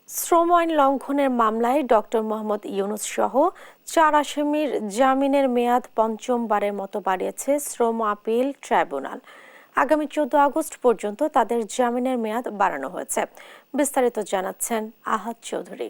শ্রম আইন লঙ্ঘনের মামলায় ডক্টর মোহাম্মদ ইউনুস সহ 4 আসামির জামিনের মেয়াদ 5মবারের মতো বাড়িয়েছে শ্রম আপিল ট্রাইব্যুনাল। আগামী 14 আগস্ট পর্যন্ত তাদের জামিনের মেয়াদ বাড়ানো হয়েছে। বিস্তারিত জানাচ্ছেন আহাদ চৌধুরী।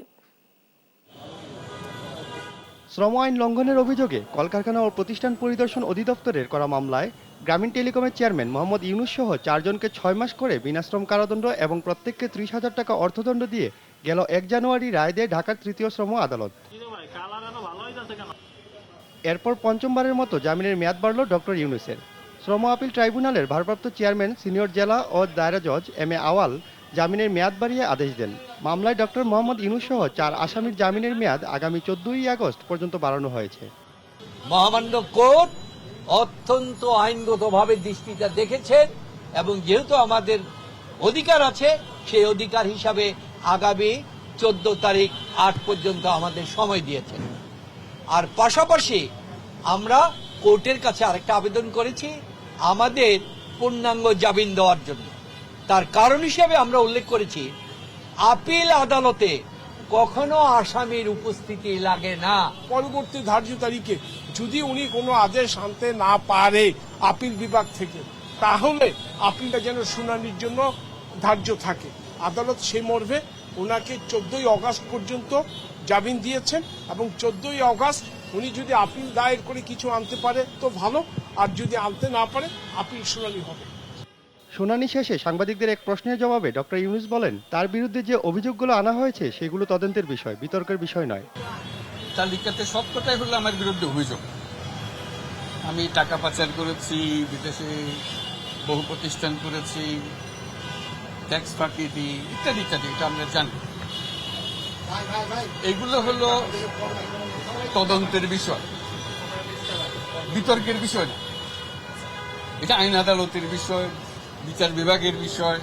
শ্রম আইন লঙ্ঘনের অভিযোগে কলকারখানা ও প্রতিষ্ঠান পরিদর্শন অধিদপ্তরের করা মামলায় গ্রামীণ টেলিকমের চেয়ারম্যান মোহাম্মদ ইউনুস সহ 4 জনকে 6 মাস করে বিনাশ্রম কারাদণ্ড এবং প্রত্যেককে 30,000 টাকা অর্থদণ্ড দিয়ে গেল 1 জানুয়ারি রায় দেয় ঢাকার তৃতীয় শ্রম আদালত। এরপর পঞ্চমবারের মতো জামিনের মেয়াদ বাড়ল ডক্টর ইউনুসের। শ্রম আপিল ট্রাইব্যুনালের ভারপ্রাপ্ত চেয়ারম্যান সিনিয়র জেলা ও দায়রা জজ M.A. আওয়াল জামিনের মেয়াদ বাড়িয়ে আদেশ দেন। মামলায় ডক্টর মোহাম্মদ ইউনুস সহ 4 আসামির জামিনের মেয়াদ আগামী 14 আগস্ট পর্যন্ত বাড়ানো হয়েছে। মহামান্য কোর্ট অত্যন্ত আইনগতভাবে দৃষ্টিটা দেখেছেন এবং যেহেতু আমাদের অধিকার আছে সেই অধিকার হিসাবে আগামী 14 তারিখ 8 পর্যন্ত আমাদের সময় দিয়েছেন। আর পাশাপাশি আমরা কোর্টের কাছে আরেকটা আবেদন করেছি আমাদের পূর্ণাঙ্গ জামিন দেওয়ার জন্য। তার কারণ হিসেবে আমরা উল্লেখ করেছি আপিল আদালতে কখনো আসামির উপস্থিতি লাগে না। পরবর্তী ধার্য তারিখে যদি উনি কোনো আদেশ আনতে না পারে আপিল বিভাগ থেকে, তাহলে আপিলটা যেন শুনানির জন্য ধার্য থাকে। আদালত সেই মর্মে ওনাকে 14 আগস্ট পর্যন্ত জামিন দিয়েছেন এবং 14 আগস্ট উনি যদি আপিল দায়ের করে কিছু আনতে পারে তো ভালো, আর যদি আনতে না পারে আপিল শুনানি হবে। শুনানি শেষে সাংবাদিকদের এক প্রশ্নের জবাবে ডক্টর ইউনুস বলেন, তার বিরুদ্ধে যে অভিযোগগুলো আনা হয়েছে সেগুলো তদন্তের বিষয়, বিতর্কের বিষয় নয়। তালিকাতে সবকটাই হলো আমার বিরুদ্ধে অভিযোগ। আমি টাকা পাচার করেছি, বিদেশে বহু প্রতিষ্ঠান করেছি, ট্যাক্স ফাঁকি দিই, ইত্যাদি ইত্যাদি, এটা আমরা জানি। এগুলো হলো তদন্তের বিষয়, বিতর্কের বিষয় না। এটা আইন আদালতের বিষয়, বিচার বিভাগের বিষয়।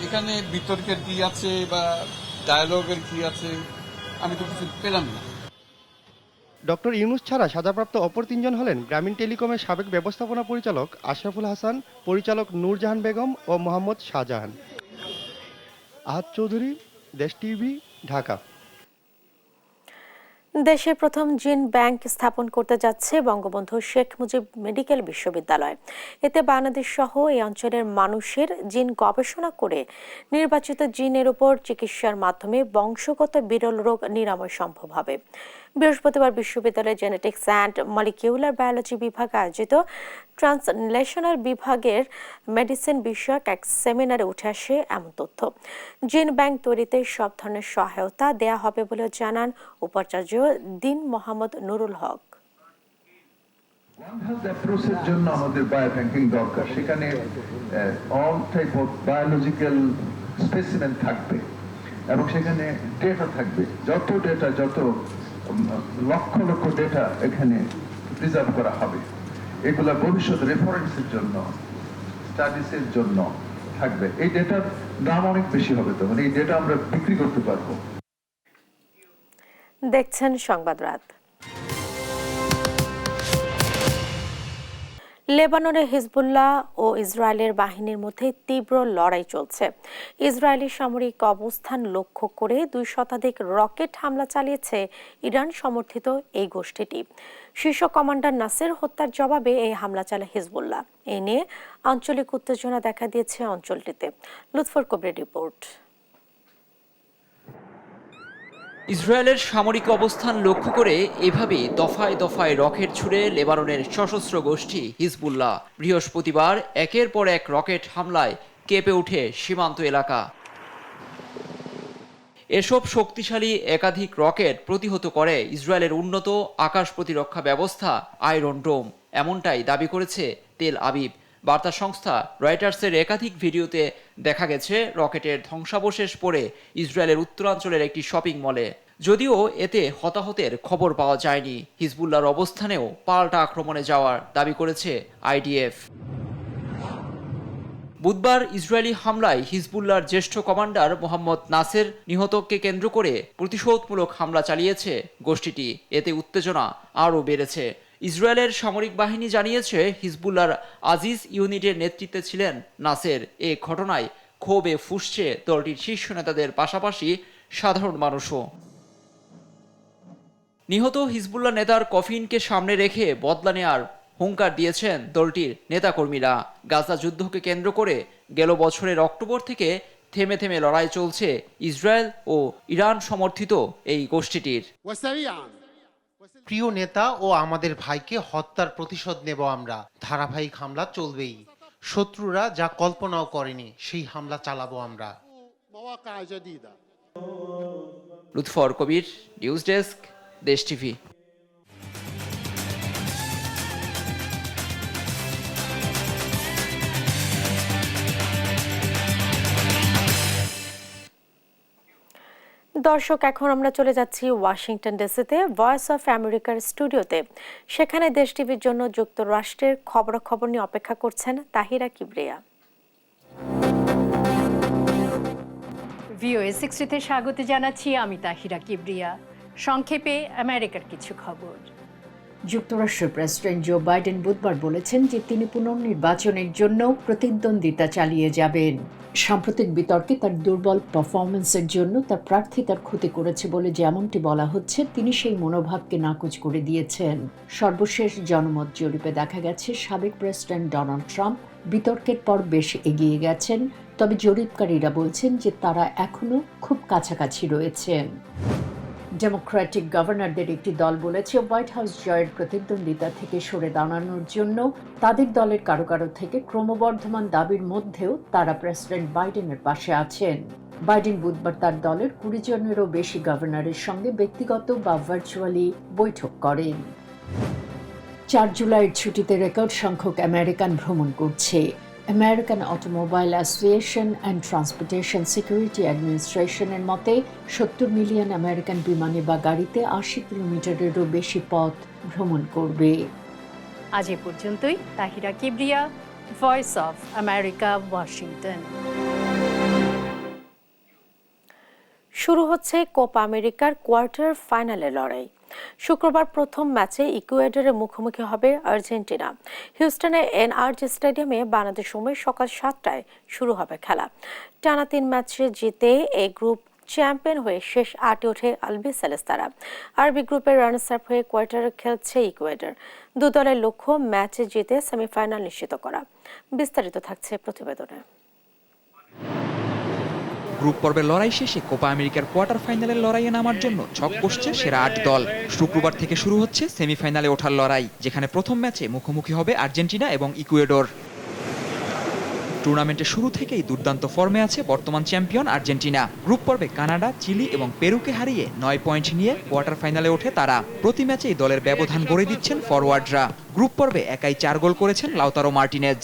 এখানে বিতর্কের কি আছে বা ডায়ালগের কি আছে আমি তো কিছু পেলাম না। ডক্টর ইউনুস ছাড়া সাজাপ্রাপ্ত অপর 3 জন হলেন গ্রামীণ টেলিকমের সাবেক ব্যবস্থাপনা পরিচালক আশরাফুল হাসান, পরিচালক নূরজাহান বেগম ও মোহাম্মদ শাহজাহান। আহাদ চৌধুরী, দেশ টিভি, ঢাকা। দেশের প্রথম জিন ব্যাংক স্থাপন করতে যাচ্ছে বঙ্গবন্ধু শেখ মুজিব মেডিকেল বিশ্ববিদ্যালয়। এতে বাংলাদেশ সহ এই অঞ্চলের মানুষের জিন গবেষণা করে নির্বাচিত জিনের উপর চিকিৎসার মাধ্যমে বংশগত বিরল রোগ নিরাময় সম্ভব হবে। বৃহস্পতিবার বিশ্ববিদ্যালয়ের জেনেটিক্স অ্যান্ড মলিকিউলার বায়োলজি বিভাগ আয়োজিত ট্রান্সলেশনাল বিভাগের মেডিসিন বিষয়ক এক সেমিনারে উঠে আসে এমন তথ্য। জিন ব্যাংক তৈরিতে সব ধরনের সহায়তা দেয়া হবে বলে জানান উপাচার্য দিন মোহাম্মদ নুরুল হক। অ্যাপ্রোচের জন্য আমাদের বায়োব্যাংকিং দরকার। সেখানে all type of biological specimen থাকবে এবং সেখানে ডেটা থাকবে, যত লক্ষ লক্ষ ডেটা এখানে প্রিজার্ভ করা হবে। এগুলা ভবিষ্যৎ রেফারেন্সের জন্য, স্টাডিজের জন্য থাকবে। এই ডেটার দাম অনেক বেশি হবে, তখন এই ডেটা আমরা বিক্রি করতে পারবো। দেখছেন সংবাদ রাত। লেবাননে হিজবুল্লাহ ও ইসরায়েলের বাহিনীর মধ্যে তীব্র লড়াই চলছে। ইসরায়েলি সামরিক অবস্থান লক্ষ্য করে 2 শতাধিক রকেট হামলা চালিয়েছে ইরান সমর্থিত এই গোষ্ঠীটি। শীর্ষ কমান্ডার নাসের হত্যার জবাবে এই হামলা চালায় হিজবুল্লাহ। এ নিয়ে আঞ্চলিক উত্তেজনা দেখা দিয়েছে অঞ্চলটিতে। লুৎফর কবরের রিপোর্ট। ইসরায়েলের সামরিক অবস্থান লক্ষ্য করে এভাবে দফায় দফায় রকেট ছুড়ে লেবাননের সশস্ত্র গোষ্ঠী হিজবুল্লাহ। বৃহস্পতিবার একের পর এক রকেট হামলায় কেঁপে ওঠে সীমান্ত এলাকা। এসব শক্তিশালী একাধিক রকেট প্রতিহত করে ইসরায়েলের উন্নত আকাশ প্রতিরক্ষা ব্যবস্থা আয়রন ডোম, এমনটাই দাবি করেছে তেল আবিব। বার্তা সংস্থা রয়টার্সের একাধিক ভিডিওতে দেখা গেছে রকেটের ধ্বংসাবশেষ পড়ে ইসরায়েলের উত্তরাঞ্চলের একটি শপিং মলে। যদিও এতে হতাহতের খবর পাওয়া যায়নি। হিজবুল্লাহর অবস্থানেও পাল্টা আক্রমণে যাওয়ার দাবি করেছে আইডিএফ। বুধবার ইসরায়েলি হামলায় হিজবুল্লাহর জ্যেষ্ঠ কমান্ডার মোহাম্মদ নাসের নিহতকে কেন্দ্র করে প্রতিশোধমূলক হামলা চালিয়েছে গোষ্ঠীটি। এতে উত্তেজনা আরও বেড়েছে। ইসরায়েলের সামরিক বাহিনী জানিয়েছে হিজবুল্লাহর আজিজ ইউনিটের নেতৃত্বে ছিলেন নাসের। এ ঘটনায় ক্ষোভে ফুঁসছে দলটির শীর্ষ নেতাদের পাশাপাশি সাধারণ মানুষও। নিহত হিজবুল্লাহ নেতার কফিনকে সামনে রেখে বদলা নেয়ার হুঙ্কার দিয়েছেন দলটির নেতাকর্মীরা। গাজা যুদ্ধকে কেন্দ্র করে গেল বছরের অক্টোবর থেকে থেমে থেমে লড়াই চলছে ইসরায়েল ও ইরান সমর্থিত এই গোষ্ঠীটির। প্রিয় নেতা ও আমাদের ভাইকে হত্যার প্রতিশোধ নেব আমরা। ধারাবাহিক হামলা চলবেই। শত্রুরা যা কল্পনাও করেনি সেই হামলা চালাবো আমরা। লুৎফর কবির, নিউজ ডেস্ক, দেশ টিভি। দর্শক, এখন আমরা চলে যাচ্ছি ওয়াশিংটন ডিসিতে ভয়েস অফ আমেরিকার স্টুডিওতে। সেখানে দেশ টিভির জন্য যুক্তরাষ্ট্রের খবরাখবর নিয়ে অপেক্ষা করছেন তাহিরা কিবরিয়া। VOA 60-তে স্বাগত জানাচ্ছি আমি তাহিরা কিবরিয়া। সংক্ষেপে আমেরিকার কিছু খবর। যুক্তরাষ্ট্রের প্রেসিডেন্ট জো বাইডেন বুধবার বলেছেন যে তিনি পুনর্নির্বাচনের জন্য প্রতিদ্বন্দ্বিতা চালিয়ে যাবেন। সাম্প্রতিক বিতর্কে তার দুর্বল পারফরমেন্সের জন্য তার প্রার্থিতার ক্ষতি করেছে বলে যেমনটি বলা হচ্ছে, তিনি সেই মনোভাবকে নাকচ করে দিয়েছেন। সর্বশেষ জনমত জরিপে দেখা গেছে সাবেক প্রেসিডেন্ট ডোনাল্ড ট্রাম্প বিতর্কের পর বেশ এগিয়ে গেছেন, তবে জরিপকারীরা বলছেন যে তারা এখনো খুব কাছাকাছি রয়েছেন। ডেমোক্রেটিক গভর্নরদের একটি দল বলেছে হোয়াইট হাউস জয়ের প্রতিদ্বন্দ্বিতা থেকে সরে দাঁড়ানোর জন্য তাদের দলের কারো কারো থেকে ক্রমবর্ধমান দাবির মধ্যেও তারা প্রেসিডেন্ট বাইডেনের পাশে আছেন। বাইডেন বুধবার তার দলের 20 জনেরও বেশি গভর্নরের সঙ্গে ব্যক্তিগত বা ভার্চুয়ালি বৈঠক করেন। 4 জুলাইয়ের ছুটিতে রেকর্ড সংখ্যক আমেরিকান ভ্রমণ করছে। American automobile association and transportation security অ্যাডমিনিস্ট্রেশনের মতে 70 মিলিয়ন আমেরিকান বিমানে বা গাড়িতে 80 কিলোমিটারেরও বেশি পথ ভ্রমণ করবে। আজ এ পর্যন্তই। Tahira Kibria, voice of America, Washington. শুরু হচ্ছে কোপা আমেরিকার কোয়ার্টার ফাইনালের লড়াই। শুক্রবার প্রথম ম্যাচে ইকুয়েডরের মুখোমুখি হবে আর্জেন্টিনা। হিউস্টনের এনআরজি স্টেডিয়ামে বাংলাদেশ সময় সকাল 7টায় শুরু হবে খেলা। টানা 3 ম্যাচে জিতে এই গ্রুপ চ্যাম্পিয়ন হয়ে শেষ 8-এ ওঠে আলবিসেলেস্তারা। আরবি গ্রুপের রানার্স আপ হয়ে কোয়ার্টারে খেলছে ইকুয়েডর। দু দলের লক্ষ্য ম্যাচে জিতে সেমিফাইনাল নিশ্চিত করা। বিস্তারিত থাকছে প্রতিবেদনে। গ্রুপ পর্বের লড়াই শেষে কোপা আমেরিকার কোয়ার্টার ফাইনালের লড়াইয়ে নামার জন্য ছক কষছে সেরা 8 দল। শুক্রবার থেকে শুরু হচ্ছে সেমিফাইনালে ওঠার লড়াই, যেখানে প্রথম ম্যাচে মুখোমুখি হবে আর্জেন্টিনা এবং ইকুয়েডর। টুর্নামেন্টের শুরু থেকেই দুর্দান্ত ফর্মে আছে বর্তমান চ্যাম্পিয়ন আর্জেন্টিনা। গ্রুপ পর্বে কানাডা, চিলি এবং পেরুকে হারিয়ে 9 পয়েন্ট নিয়ে কোয়ার্টার ফাইনালে ওঠে তারা। প্রতি ম্যাচেই দলের ব্যবধান গড়ে দিচ্ছেন ফরওয়ার্ডরা। গ্রুপ পর্বে একাই 4 গোল করেছেন লাউতারো মার্টিনেজ।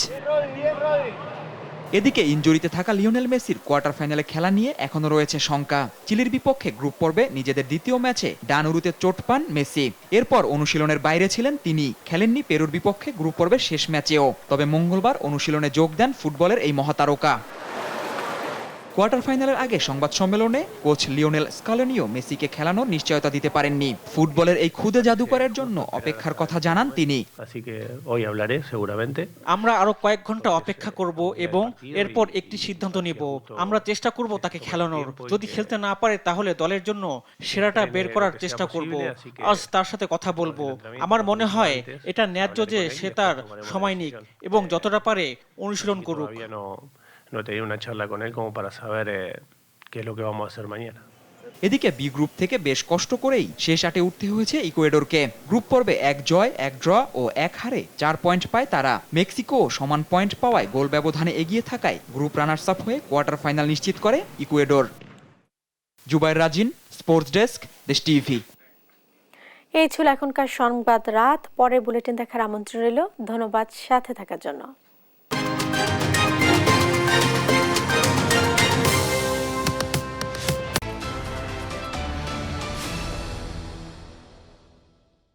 এদিকে ইনজুরিতে থাকা লিওনেল মেসির কোয়ার্টার ফাইনালে খেলা নিয়ে এখনো রয়েছে শঙ্কা। চিলির বিপক্ষে গ্রুপ পর্বে নিজেদের দ্বিতীয় ম্যাচে ডান উরুতে চোট পান মেসি। এরপর অনুশীলনের বাইরে ছিলেন তিনি। খেলেননি পেরুর বিপক্ষে গ্রুপ পর্বের শেষ ম্যাচেও। তবে মঙ্গলবার অনুশীলনে যোগ দেন ফুটবলের এই মহাতারকা। কোয়ার্টার ফাইনালের আগে সংবাদ সম্মেলনে কোচ লিওনেল স্কালোনিও মেসিকে খেলানোর নিশ্চয়তা দিতে পারেননি। ফুটবলের এই খুদে জাদুকরের জন্য অপেক্ষার কথা জানান তিনি। আমরা আরো কয়েক ঘন্টা অপেক্ষা করব এবং এরপর একটি সিদ্ধান্ত নিব। আমরা চেষ্টা করব তাকে খেলানোর। যদি খেলতে না পারে তাহলে দলের জন্য সেরাটা বের করার চেষ্টা করব। আজ তার সাথে কথা বলবো। আমার মনে হয় এটা ন্যায্য যে সে তার সময় নিক এবং যতটা পারে অনুশীলন করুক। No he tenido una charla con él como para saber qué es lo que vamos a hacer mañana. এদিকে বি গ্রুপ থেকে বেশ কষ্ট করেই শেষ 8-এ উঠতে হয়েছে ইকুয়েডরকে। গ্রুপ পর্বে 1 জয়, 1 ড্র ও 1 হারে 4 পয়েন্ট পায় তারা। মেক্সিকো সমান পয়েন্ট পাওয়ায় গোল ব্যবধানে এগিয়ে থাকায় গ্রুপ রানার্স আপ হয়ে কোয়ার্টার ফাইনাল নিশ্চিত করে Ecuador. Zubair Rajin, sports desk, Desh TV. এই ছিল এখনকার সংবাদ রাত। পরের বুলেটিন দেখার আমন্ত্রণ রইল। ধন্যবাদ সাথে থাকার জন্য।